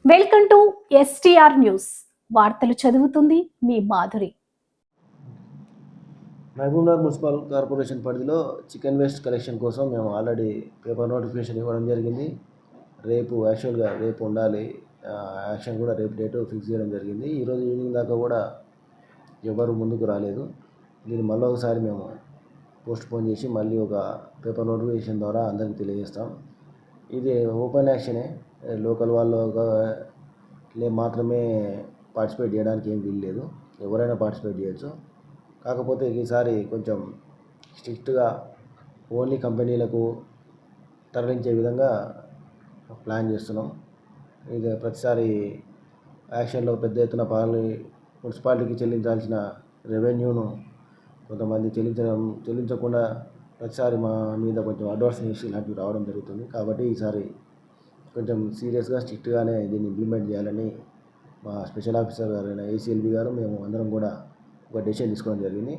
Welcome to STR news. వార్తలు చదువుతుంది మీ Madhuri. Mahabubnagar municipal corporation పరిధిలో చికెన్ వేస్ట్ కలెక్షన్ కోసం మేము ఆల్రెడీ పేపర్ నోటిఫికేషన్ ఇవ్వడం జరిగింది. రేపు ఉండాలి. యాక్షన్ కూడా రేపు డేటు ఫిక్స్ చేయడం జరిగింది. ఈరోజు ఈవినింగ్ దాకా కూడా ఎవరు ముందుకు రాలేదు. దీన్ని మళ్ళీ ఒకసారి మేము పోస్ట్పోన్ చేసి మళ్ళీ ఒక పేపర్ నోటిఫికేషన్ ద్వారా అందరికీ తెలియజేస్తాం. ఇది ఓపెన్ యాక్షనే. లోకల్ వాళ్ళు మాత్రమే పార్టిసిపేట్ చేయడానికి ఏం వీలు లేదు. ఎవరైనా పార్టిసిపేట్ చేయొచ్చు. కాకపోతే ఈసారి కొంచెం స్ట్రిక్ట్గా ఓన్లీ కంపెనీలకు తరలించే విధంగా ప్లాన్ చేస్తున్నాం. ఇది ప్రతిసారి యాక్షన్లో పెద్ద ఎత్తున మున్సిపాలిటీకి చెల్లించాల్సిన రెవెన్యూను కొంతమంది చెల్లించకుండా ప్రతిసారి మా మీద కొంచెం అడ్వాన్స్ ఇష్యూ ఇలాంటివి రావడం జరుగుతుంది. కాబట్టి ఈసారి కొంచెం సీరియస్గా స్ట్రిక్ట్గానే దీన్ని ఇంప్లిమెంట్ చేయాలని మా స్పెషల్ ఆఫీసర్ గారైన ఏసీఎల్బీ గారు మేము అందరం కూడా ఒక డెసిషన్ తీసుకోవడం జరిగింది.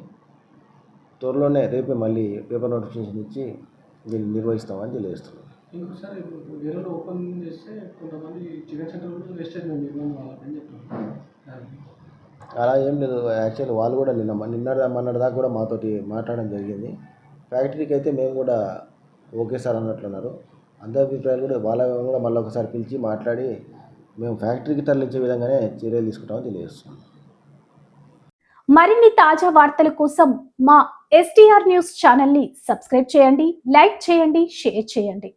త్వరలోనే రేపే మళ్ళీ పేపర్ నోటిఫికేషన్ ఇచ్చి దీన్ని నిర్వహిస్తామని తెలియజేస్తున్నాం. అలా ఏం లేదు. యాక్చువల్లీ వాళ్ళు కూడా మొన్నటి దాకా కూడా మాతోటి మాట్లాడడం జరిగింది. ఫ్యాక్టరీకి అయితే మేము కూడా ఓకే సార్ అన్నట్లున్నారు. అందరి అభిప్రాయాలు కూడా వాళ్ళ కూడా మళ్ళీ ఒకసారి పిలిచి మాట్లాడి మేము ఫ్యాక్టరీకి తరలించే విధంగానే చర్యలు తీసుకుంటామని తెలియజేస్తున్నాం. మరిన్ని తాజా వార్తల కోసం మా ఎస్టీఆర్ న్యూస్ ఛానల్ని సబ్స్క్రైబ్ చేయండి, లైక్ చేయండి, షేర్ చేయండి.